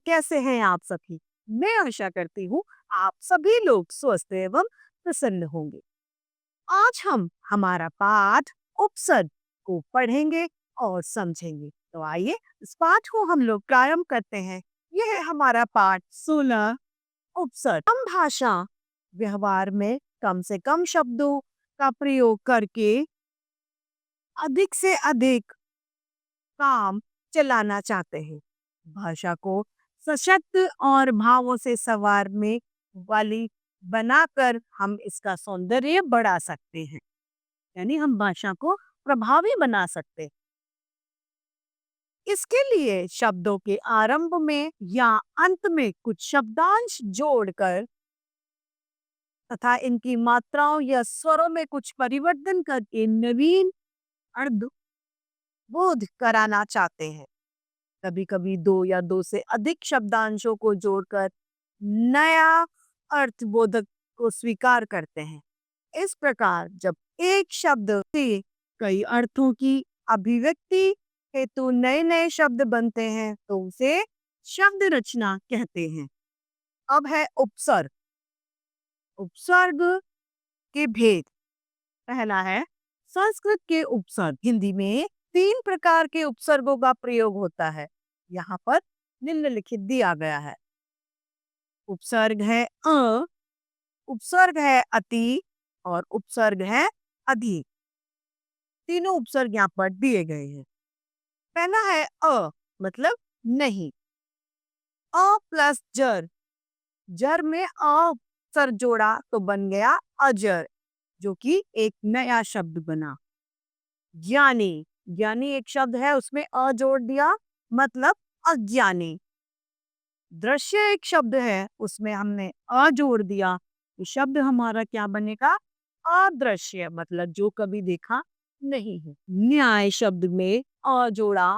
कैसे हैं आप सभी? मैं आशा करती हूँ आप सभी लोग स्वस्थ एवं प्रसन्न होंगे। आज हम हमारा पाठ उपसर्ग को पढ़ेंगे और समझेंगे। तो आइए इस पाठ को हम लोग प्रारंभ करते हैं। यह है हमारा पाठ 16 उपसर्ग। हम भाषा व्यवहार में कम से कम शब्दों का प्रयोग करके अधिक से अधिक काम चलाना चाहते हैं। भाषा को सशक्त और भावों से संवारने वाली बनाकर हम इसका सौंदर्य बढ़ा सकते हैं। यानी हम भाषा को प्रभावी बना सकते हैं। इसके लिए शब्दों के आरंभ में या अंत में कुछ शब्दांश जोड़कर तथा इनकी मात्राओं या स्वरों में कुछ परिवर्तन करके नवीन अर्थ बोध कराना चाहते हैं। कभी कभी दो या दो से अधिक शब्दांशों को जोड़कर नया अर्थबोधक को स्वीकार करते हैं। इस प्रकार जब एक शब्द से कई अर्थों की अभिव्यक्ति हेतु नए नए शब्द बनते हैं तो उसे शब्द रचना कहते हैं। अब है उपसर्ग। उपसर्ग के भेद। पहला है संस्कृत के उपसर्ग। हिंदी में 3 प्रकार के उपसर्गों का प्रयोग होता है। यहाँ पर निम्नलिखित दिया गया है। उपसर्ग है अ, उपसर्ग है अति और उपसर्ग है अधिक। तीनों उपसर्ग यहाँ पर दिए गए हैं। पहला है अ, मतलब नहीं। अ प्लस जर, जर में अ सर जोड़ा तो बन गया अजर, जो कि एक नया शब्द बना। ज्ञानी, ज्ञानी एक शब्द है उसमें अ जोड़ दिया मतलब अज्ञानी। दृश्य एक शब्द है उसमें हमने अ जोड़ दिया तो शब्द हमारा क्या बनेगा? अदृश्य, मतलब जो कभी देखा नहीं है। न्याय शब्द में अ जोड़ा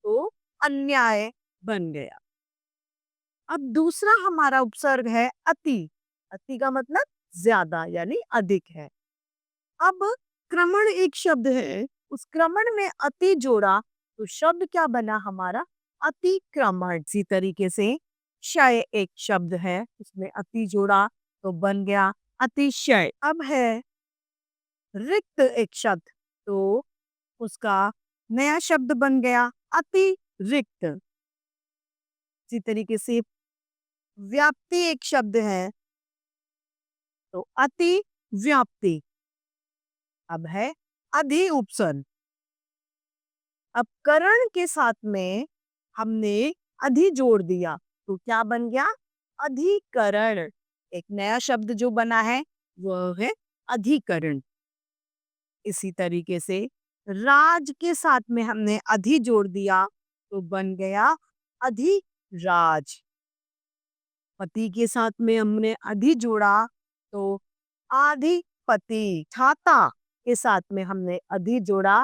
तो अन्याय बन गया। अब दूसरा हमारा उपसर्ग है अति। अति का मतलब ज्यादा यानी अधिक है। अब क्रमण एक शब्द है, उस क्रमण में अति जोड़ा तो शब्द क्या बना हमारा? अतिक्रमण। इसी तरीके से क्षय एक शब्द है, उसमें अति जोड़ा तो बन गया अतिशय। अब है रिक्त एक शब्द, तो उसका नया शब्द बन गया अतिरिक्त। इसी तरीके से व्याप्ति एक शब्द है तो अति व्याप्ति। अब है अधि उपसर्ग। अब करण के साथ में हमने अधि जोड़ दिया तो क्या बन गया? अधिकरण। एक नया शब्द जो बना है वह है अधिकरण। इसी तरीके से राज के साथ में हमने अधि जोड़ दिया तो बन गया अधिराज। पति के साथ में हमने अधि जोड़ा तो आधिपति। छाता के साथ में हमने अधि जोड़ा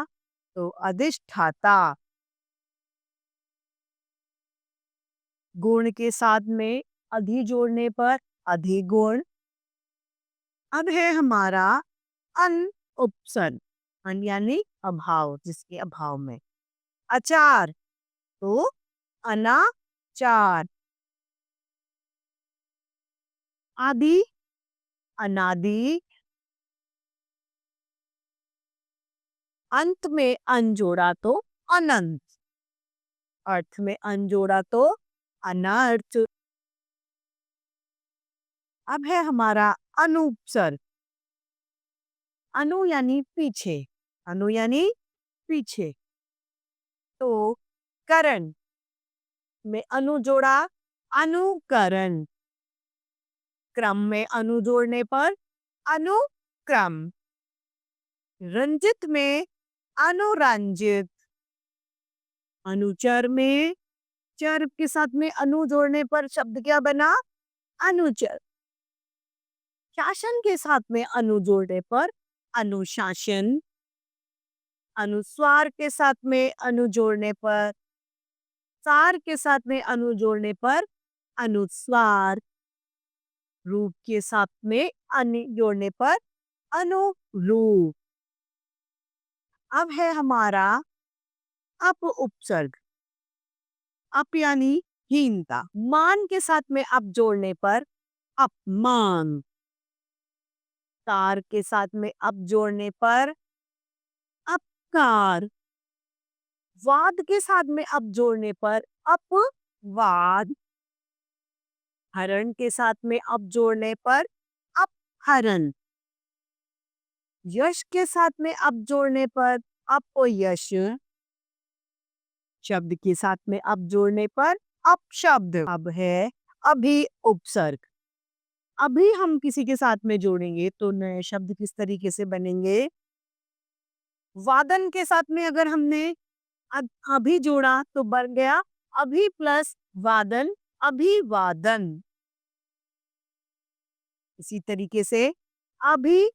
तो अधिष्ठाता। गुण के साथ में अधि जोड़ने पर अधिगुण। अब है हमारा अन उपसर्ग। अन यानी अभाव, जिसके अभाव में। अचार तो अनाचार। आदि अनादि। अंत में अन जोड़ा तो अनंत। अर्थ में अन जोड़ा तो अनर्थ। अब है हमारा अनुपसर्ग। अनु यानी पीछे। अनु यानी पीछे। तो करण में अनु जोड़ा अनुकरण। क्रम में अनु जोड़ने पर अनुक्रम। रंजित में अनुरंजित। अनुचर में चर के साथ में अनु जोड़ने पर शब्द क्या बना? अनुचर। शासन के साथ में अनु जोड़ने पर अनुशासन। अनुस्वार के साथ में अनु जोड़ने पर, सार के साथ में अनु जोड़ने पर अनुस्वार। रूप के साथ में अनु जोड़ने पर अनुरूप। अब है हमारा अप उपसर्ग। अप यानी हीनता। मान के साथ में अप जोड़ने पर अपमान। कार के साथ में अप जोड़ने पर अपकार। वाद के साथ में अप जोड़ने पर अपवाद। हरण के साथ में अप जोड़ने पर अपहरण। यश के साथ में अप जोड़ने पर अपयश। शब्द के साथ में अप जोड़ने पर अपशब्द। अब है अभी उपसर्ग। अभी हम किसी के साथ में जोड़ेंगे तो नए शब्द किस तरीके से बनेंगे? वादन के साथ में अगर हमने अभी जोड़ा तो बन गया अभी प्लस वादन, अभिवादन। इसी तरीके से अभी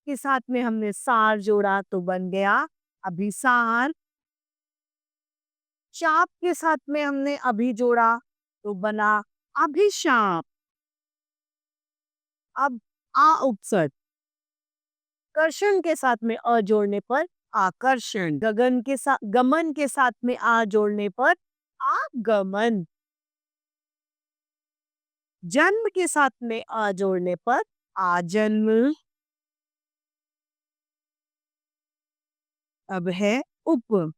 के साथ में हमने सार जोड़ा तो बन गया अभिसार। शाप के साथ में हमने अभी जोड़ा तो बना अभिशाप। अब आ उपसर्ग। कर्षण के साथ में अ जोड़ने पर आकर्षण। गगन के साथ गमन के साथ में आ जोड़ने पर आगमन। जन्म के साथ में आ जोड़ने पर आजन्म। अब है उप।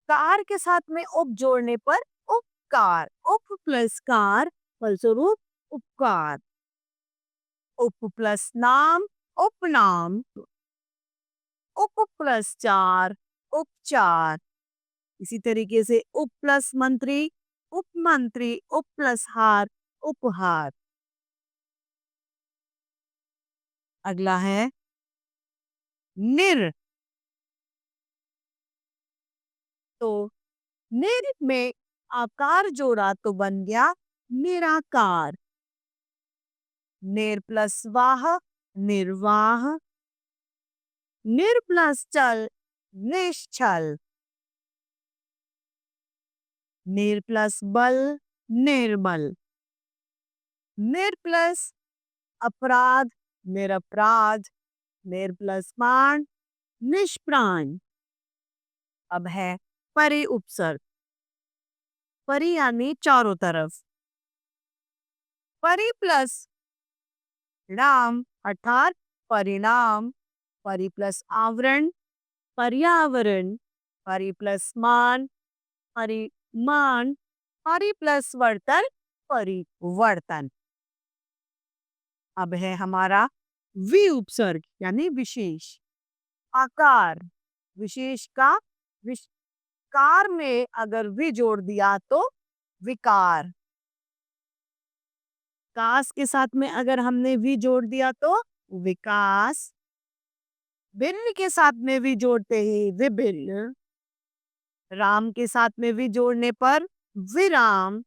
कार के साथ में उप जोड़ने पर उपकार। उप प्लस कार फलस्वरूप उपकार। उप प्लस नाम उपनाम। उप प्लस चार उपचार। इसी तरीके से उप प्लस मंत्री उपमंत्री। उप प्लस हार उपहार। अगला है निर। तो निर में आकार जोड़ा तो बन गया निराकार। निर प्लस वाह निर्वाह। निर प्लस चल निश्चल। निर प्लस बल निर्बल। निर प्लस अपराध निरपराध। निर प्लस प्राण निष्प्राण। अब है परि उपसर्ग। परि यानी चारों तरफ। परि प्लस राम अर्थात परिणाम। परि प्लस आवरण पर्यावरण। परि प्लस मान परिमाण। परि प्लस वर्तन परिवर्तन। अब है हमारा वि उपसर्ग यानी विशेष। आकार विशेष का विकार में अगर वि जोड़ दिया तो विकार। कास के साथ में अगर हमने वि जोड़ दिया तो विकास। भिन्न के साथ में वि जोड़ते ही विभिन्न। राम के साथ में वि जोड़ने पर विराम।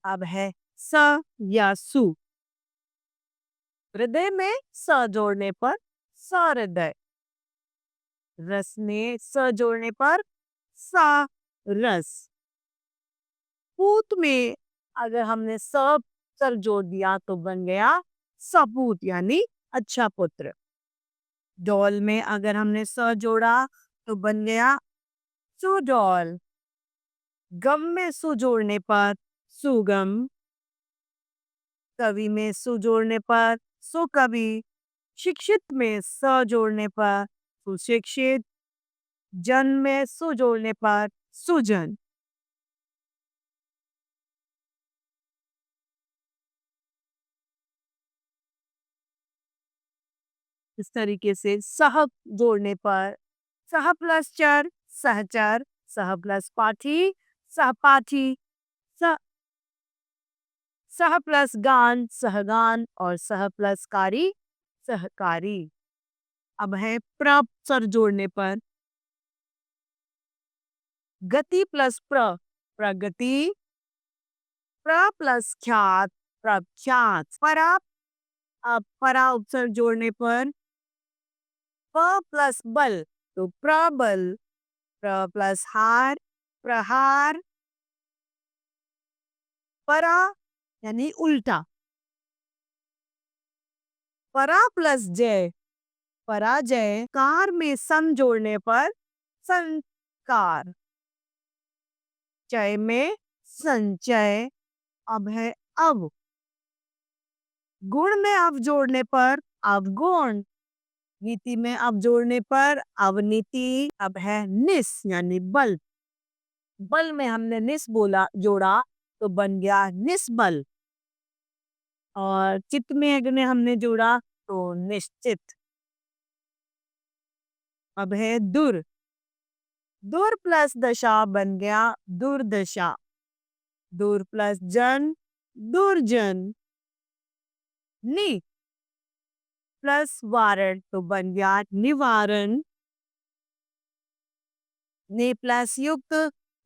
अब है स या सु। हृदय में स जोड़ने पर सहृदय। रस में स जोड़ने पर सा रस। पूत में अगर हमने सब सर जोड़ दिया तो बन गया सपूत यानी अच्छा पुत्र। डॉल में अगर हमने स जोड़ा तो बन गया सुडौल। गम में सु जोड़ने पर सुगम। कवि में सु जोड़ने पर सुकवि। शिक्षित में स जोड़ने पर सुशिक्षित। जन में सु जोड़ने पर सुजन। इस तरीके से सह जोड़ने पर सह प्लस चर सहचर। सह प्लस पाठी सहपाठी। सह सह प्लस गान सहगान और सह प्लस कारी सहकारी। अब है प्र सर जोड़ने पर गति प्लस प्रगति। प्र प्लस ख्यात प्रख्यात। परा अब परा उपसर्ग जोड़ने पर प प्लस बल तो प्रबल। प्र प्लस हार प्रहार। परा यानी उल्टा। परा प्लस जय पराजय, कार में सन जोड़ने पर संकार, चय में संचय, अब है अब, गुण में अब जोड़ने पर अवगुण, नीति में अब जोड़ने पर अवनीति, अब है निस यानी बल, बल में हमने निस बोला जोड़ा तो बन गया निस्बल, और चित्त में अगर हमने जोड़ा तो निश्चित, अब है दुर, दुर प्लस दशा बन गया दुर्दशा, दूर प्लस जन दुर्जन, नि प्लस वारण तो बन गया निवारण, ने प्लस युक्त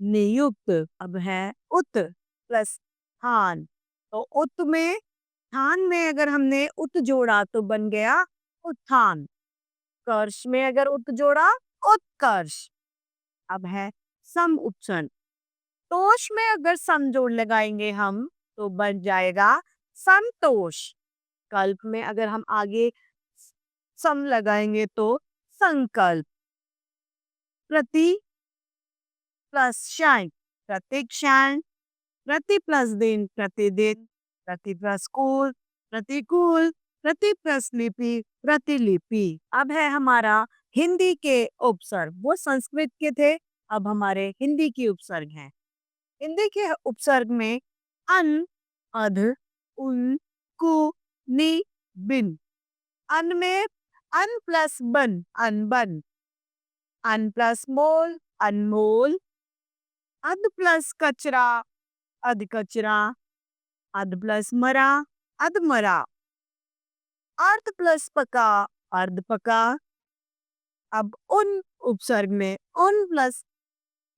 नियुक्त, अब है उत प्लस थान, तो उत में थान में अगर हमने उत जोड़ा तो बन गया उत्थान, कर्ष में अगर उत जोड़ा उत्कर्ष, अब है सम उपसन, तोष में अगर सम जोड़ लगाएंगे हम तो बन जाएगा संतोष, कल्प में अगर हम आगे सम लगाएंगे तो संकल्प, प्रति प्लस क्षण प्रतिक्षण, प्रति प्लस दिन प्रतिदिन, प्रति प्लस कूल प्रतिकूल, प्रति प्लस लिपि प्रतिलिपि, अब है हमारा हिंदी के उपसर्ग, वो संस्कृत के थे, अब हमारे हिंदी की उपसर्ग हैं। हिंदी के उपसर्ग में अन, अध, उन, कु, नि, बिन, अन में अन प्लस बन अनबन, अन प्लस मोल अनमोल, अध प्लस कचरा अध कचरा, अध प्लस मरा अधमरा, अर्ध प्लस पका अर्ध पका, अब उन उपसर्ग में उन प्लस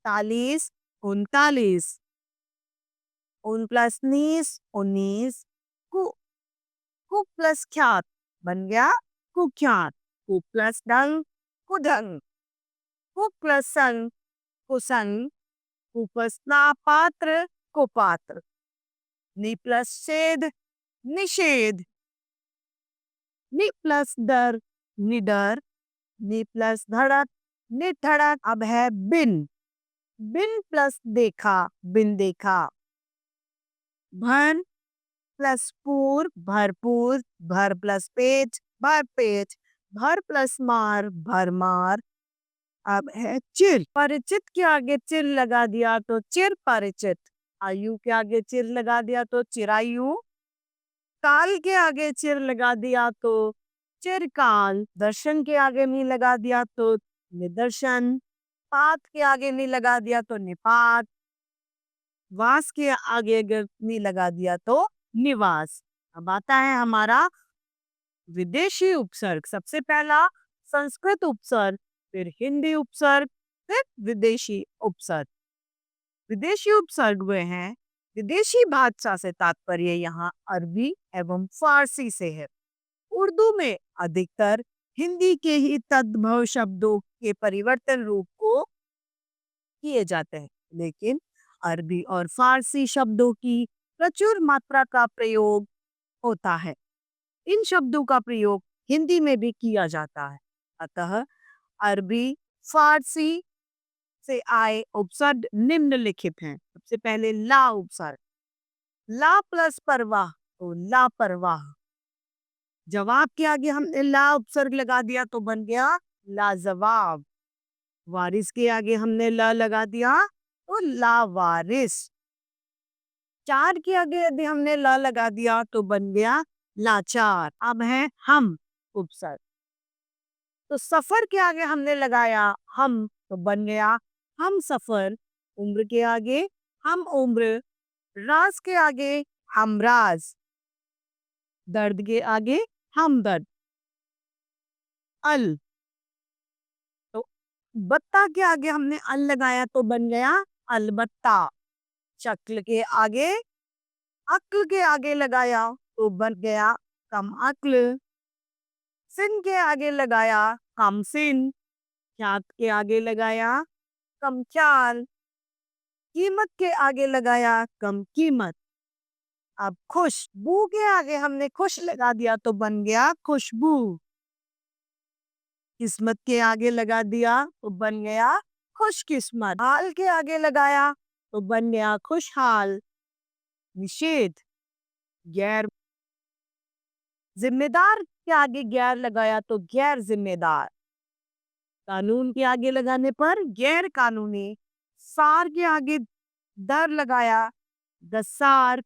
40 39, उन प्लस 19 कु, कु प्लस ख्यात बन गया कुख्यात, कु प्लस डंग कुढंग, कु प्लस संग कुसंग, कु प्लस ना पात्र कुपात्र, नि प्लस छेद निषेध, नि प्लस डर निडर, नि प्लस धड़क निधड़क, अब है बिन, बिन प्लस देखा बिन देखा, भन प्लस पूर भरपूर, भर प्लस पेच भर पेच, भर प्लस मार भरमार, अब है चिर, परिचित के आगे चिर लगा दिया तो चिर परिचित, आयु के आगे चिर लगा दिया तो चिरायु, काल के आगे चिर लगा दिया तो चिरकाल, दर्शन के आगे नहीं लगा दिया तो निदर्शन, पात के आगे नहीं लगा दिया तो निपात, वास के आगे अगर नहीं लगा दिया तो निवास। अब आता है हमारा विदेशी उपसर्ग, सबसे पहला संस्कृत उपसर्ग, फिर हिंदी उपसर्ग, फिर विदेशी उपसर्ग। विदेशी उपसर्ग वे हैं, विदेशी भाषा से तात्पर्य यहाँ अरबी एवं फारसी से है। उर्दू में अधिकतर हिंदी के ही तद्भव शब्दों के परिवर्तन रूप को किए जाते हैं, लेकिन अरबी और फारसी शब्दों की प्रचुर मात्रा का प्रयोग होता है। इन शब्दों का प्रयोग हिंदी में भी किया जाता है। अतः अरबी फारसी से आए उपसर्ग निम्नलिखित हैं। सबसे पहले ला उपसर्ग, ला प्लस परवाह तो लापरवाह, जवाब के आगे हमने ला उपसर्ग लगा दिया तो बन गया लाजवाब, वारिस के आगे हमने ला लगा दिया तो लावारिस, चार के आगे यदि हमने ला लगा दिया तो बन गया लाचार। अब है हम उपसर्ग, तो सफर के आगे हमने लगाया हम तो बन गया हम सफर, उम्र के आगे हम उम्र, राज के आगे हम राज, दर्द के आगे हम दर्द, अल तो बत्ता के आगे हमने अल लगाया तो बन गया अलबत्ता, शक्ल के आगे अक्ल के आगे लगाया तो बन गया कम अक्ल, सिन के आगे लगाया कम सिन, ख्यात के आगे लगाया कम ख्याल, कीमत के आगे लगाया कम कीमत। अब खुशबू के आगे हमने खुश लगा दिया तो बन गया खुशबू। किस्मत के आगे लगा दिया तो बन गया खुशकिस्मत। हाल के आगे लगाया तो बन गया खुशहाल। निषेध, गैर। जिम्मेदार के आगे गैर लगाया तो गैर जिम्मेदार। कानून के आगे लगाने पर गैर कानूनी। सार के आगे दर लगाया, दसार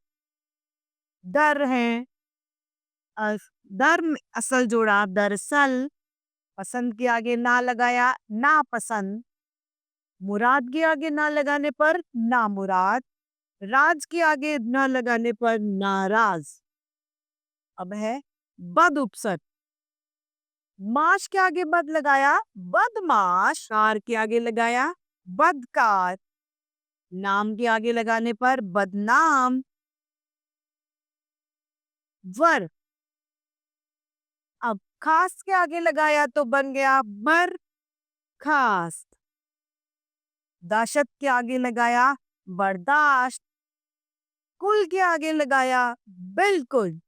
दर है। दर में असल जोड़ा दरअसल। पसंद के आगे ना लगाया, ना पसंद। मुराद के आगे ना लगाने पर ना मुराद। राज के आगे ना लगाने पर नाराज। अब है बद उपसर्ग। माश के आगे बद लगाया, बदमाश। कार के आगे लगाया, बदकार। नाम के आगे लगाने पर बदनाम। वर। अब खास के आगे लगाया तो बन गया बर खास। दाशत के आगे लगाया, बर्दाश्त। कुल के आगे लगाया, बिल्कुल।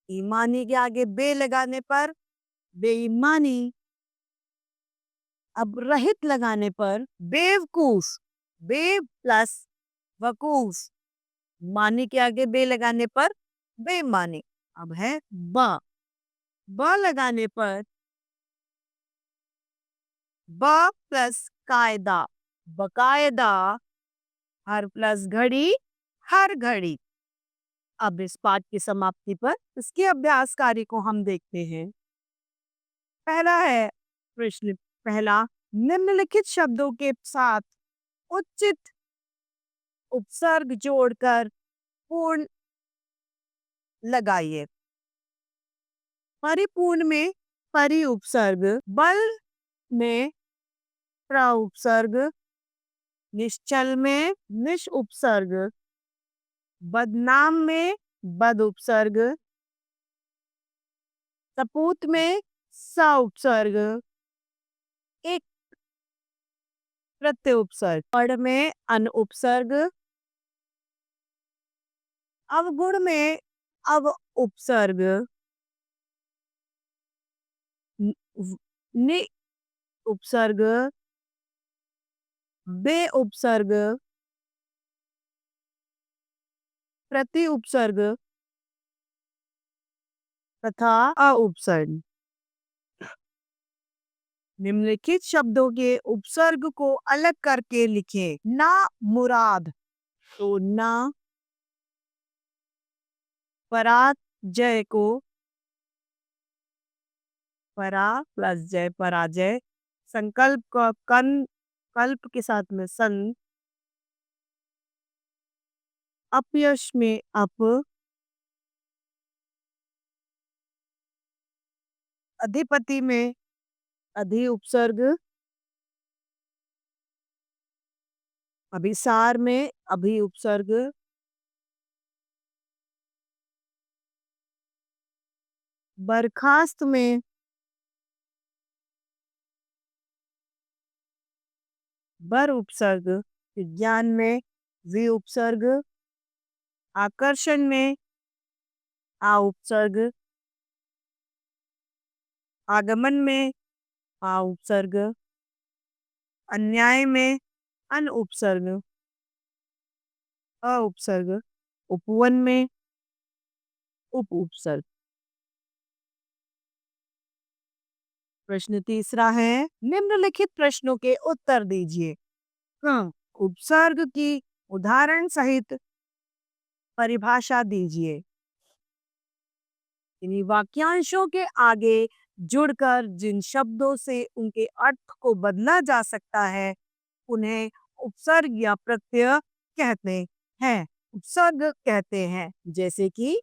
ईमानी के आगे बे लगाने पर बेईमानी। अब रहित लगाने पर बेवकूफ। बे प्लस वकूफ। मानी के आगे बे लगाने पर बेमानी। अब है ब। ब लगाने पर ब प्लस कायदा, बकायदा। हर प्लस घड़ी, हर घड़ी। अब इस पाठ की समाप्ति पर इसके अभ्यास कार्य को हम देखते हैं। पहला है प्रश्न। पहला, निम्नलिखित शब्दों के साथ उचित उपसर्ग जोड़कर पूर्ण लगाइए। परिपूर्ण में परि उपसर्ग, बल में प्र उपसर्ग, निश्चल में निश उपसर्ग, बदनाम में बद उपसर्ग, सपूत में स उपसर्ग, एक प्रत्यय उपसर्ग, पढ़ में अन उपसर्ग, अवगुण में अव उपसर्ग, नि उपसर्ग, बे उपसर्ग, प्रति उपसर्ग तथा अ उपसर्ग। निम्नलिखित शब्दों के उपसर्ग को अलग करके लिखें। ना मुराद तो ना। पराजय को परा प्लस जय पराजय। संकल्प का कन कल्प के साथ में सन। अपयश में अप। अधिपति में अधि उपसर्ग। अभिसार में अभि उपसर्ग। बर्खास्त में बर उपसर्ग। विज्ञान में वि उपसर्ग। आकर्षण में आ उपसर्ग। आगमन में आ उपसर्ग। अन्याय में अन उपसर्ग, अ उपसर्ग। उपवन में उप उपसर्ग। प्रश्न तीसरा है, निम्नलिखित प्रश्नों के उत्तर दीजिए। हाँ, उपसर्ग की उदाहरण सहित परिभाषा दीजिए। इन्हीं वाक्यांशों के आगे जुड़कर जिन शब्दों से उनके अर्थ को बदला जा सकता है उन्हें उपसर्ग या प्रत्यय कहते हैं। उपसर्ग कहते हैं, जैसे कि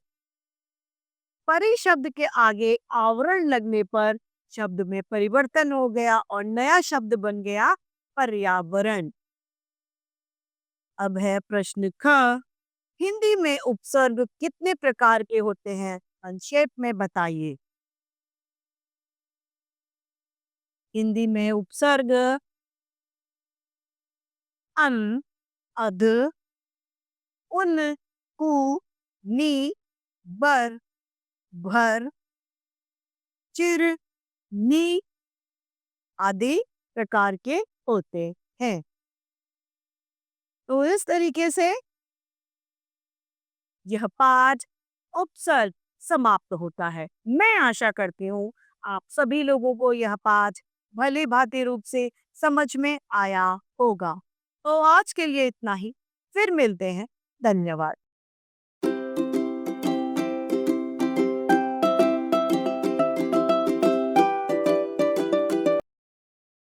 परि शब्द के आगे आवरण लगने पर शब्द में परिवर्तन हो गया और नया शब्द बन गया पर्यावरण। अब है प्रश्न ख। हिंदी में उपसर्ग कितने प्रकार के होते हैं? संक्षेप में बताइए। हिंदी में उपसर्ग अन, अध, उन, कु, नी, बर, भर, चिर, नी आदि प्रकार के होते हैं। तो इस तरीके से यह पाठ उपसर्ग समाप्त होता है। मैं आशा करती हूँ आप सभी लोगों को यह पाठ भली भांति रूप से समझ में आया होगा। तो आज के लिए इतना ही। फिर मिलते हैं। धन्यवाद।